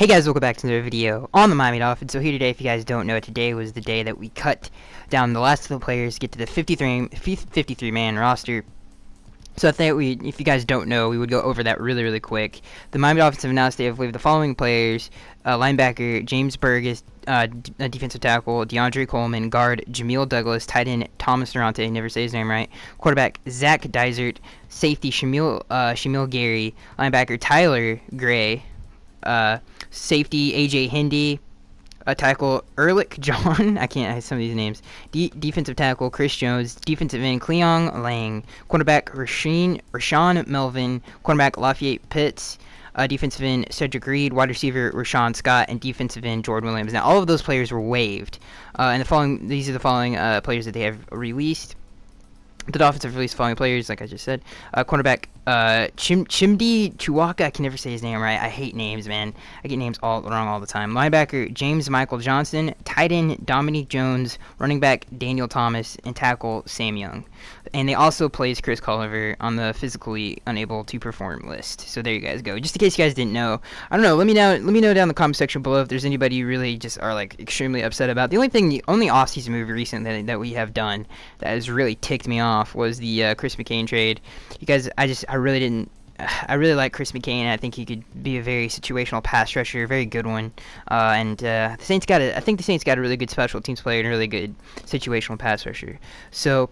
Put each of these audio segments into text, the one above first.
Hey guys, welcome back to another video on the Miami Dolphins. So here today, if you guys don't know, today was the day that we cut down the last of the players, get to the 53-man roster. So I think if you guys don't know, we would go over that really quick. The Miami Dolphins have announced they have waived the following players: linebacker James Burgess, defensive tackle DeAndre Coleman, guard Jameel Douglas, tight end Thomas Durante, never say his name right, quarterback Zach Dysert, safety Shamil Gary, linebacker Tyler Gray, safety AJ Hindi, tackle Ehrlich John. I can't have some of these names. Defensive tackle Chris Jones. Defensive end Cleong Lang. Cornerback Rashawn Melvin. Cornerback Lafayette Pitts. Defensive end Cedric Reed. Wide receiver Rashawn Scott. And defensive end Jordan Williams. Now all of those players were waived. And these are the following players that they have released. The Dolphins have released the following players, like I just said. Cornerback Chimdi Chuwaka. I can never say his name right. I hate names, man. I get names all wrong all the time. Linebacker James Michael Johnson. Tight end Dominique Jones. Running back Daniel Thomas. And tackle Sam Young. And they also placed Chris Culliver on the physically unable to perform list. So there you guys go. Just in case you guys didn't know, I don't know. Let me know down in the comment section below if there's anybody you really just are like extremely upset about. The only offseason move recently that we have done that has really ticked me off was the Chris McCain trade. You guys, I really like Chris McCain. I think he could be a very situational pass rusher, a very good one. I think the Saints got a really good special teams player and a really good situational pass rusher. So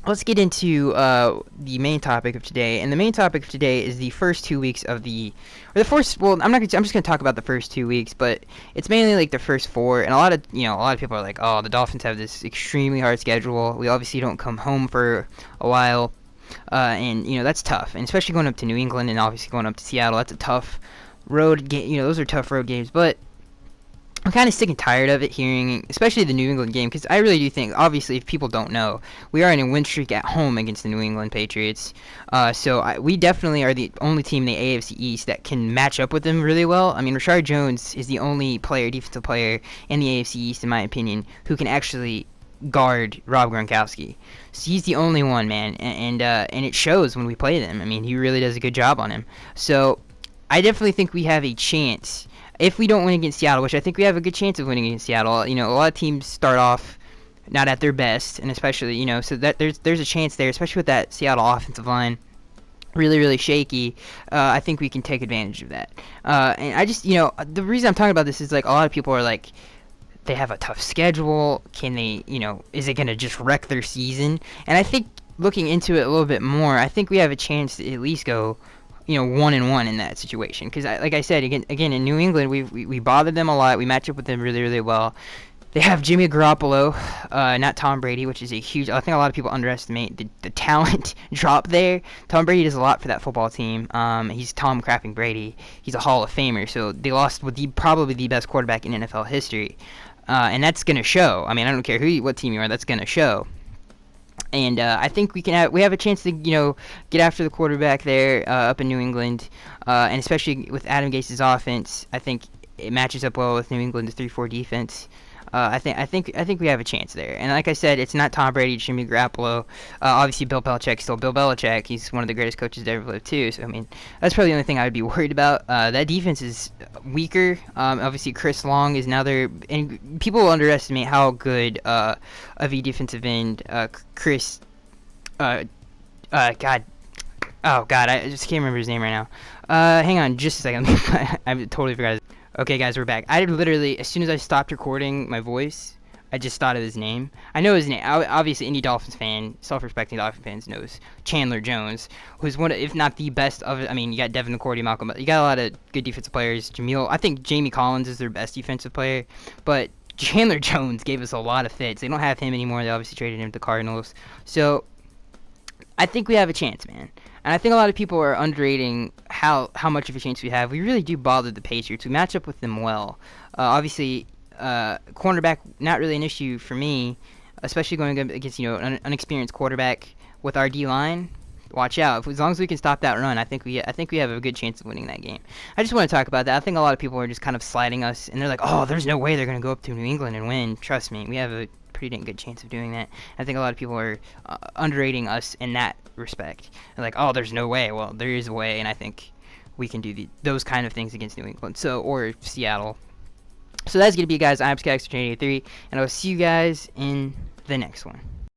let's get into the main topic of today. And the main topic of today is the first 2 weeks of I'm just gonna talk about the first 2 weeks, but it's mainly like the first 4. And a lot of people are like, oh, the Dolphins have this extremely hard schedule. We obviously don't come home for a while. And that's tough, and especially going up to New England and obviously going up to Seattle. That's a tough road game. Those are tough road games. But I'm kind of sick and tired of it, hearing especially the New England game, because I really do think, obviously, if people don't know, we are in a win streak at home against the New England Patriots. We definitely are the only team in the AFC East that can match up with them really well. I mean, Rashard Jones is the only defensive player in the AFC East, in my opinion, who can actually guard Rob Gronkowski. So he's the only one, man, and it shows when we play them. I mean, he really does a good job on him. So I definitely think we have a chance if we don't win against Seattle, which I think we have a good chance of winning against Seattle. A lot of teams start off not at their best, and especially so that there's a chance there, especially with that Seattle offensive line really shaky. I think we can take advantage of that. And I just the reason I'm talking about this is like a lot of people are like, they have a tough schedule. Can they, is it going to just wreck their season? And I think looking into it a little bit more, I think we have a chance to at least go, 1-1 in that situation. Because, like I said, again, in New England, we bother them a lot. We match up with them really well. They have Jimmy Garoppolo, not Tom Brady, which is a huge. I think a lot of people underestimate the talent drop there. Tom Brady does a lot for that football team. He's Tom crapping Brady. He's a Hall of Famer. So they lost with probably the best quarterback in NFL history. And that's going to show. I mean, I don't care what team you are, that's going to show. And I think we have a chance to, get after the quarterback there up in New England. And especially with Adam Gase's offense, I think it matches up well with New England's 3-4 defense. I think we have a chance there. And like I said, it's not Tom Brady, Jimmy Garoppolo. Obviously, Bill Belichick's still Bill Belichick. He's one of the greatest coaches to ever live, too. So, I mean, that's probably the only thing I would be worried about. That defense is weaker. Obviously, Chris Long is now there. And people underestimate how good of a defensive end Chris... God. Oh, God, I just can't remember his name right now. Hang on just a second. I totally forgot. Okay, guys, we're back. I literally, as soon as I stopped recording my voice, I just thought of his name. I know his name. Obviously, any Dolphins fan, self-respecting Dolphins fans knows Chandler Jones, who's one of, if not the best of it. I mean, you got Devin McCourty, Malcolm. You got a lot of good defensive players. I think Jamie Collins is their best defensive player, but Chandler Jones gave us a lot of fits. They don't have him anymore. They obviously traded him to the Cardinals. So I think we have a chance, man. And I think a lot of people are underrating how much of a chance we have. We really do bother the Patriots. We match up with them well. Obviously, cornerback, not really an issue for me, especially going against an unexperienced quarterback with our D-line. Watch out. As long as we can stop that run, I think we have a good chance of winning that game. I just want to talk about that. I think a lot of people are just kind of sliding us, and they're like, oh, there's no way they're going to go up to New England and win. Trust me, we have a pretty dang good chance of doing that. I think a lot of people are underrating us in that respect. They're like, oh, there's no way. Well, there is a way, and I think we can do those kind of things against New England. So, or Seattle. So that's going to be, guys, I'm Skyx83, and I'll see you guys in the next one.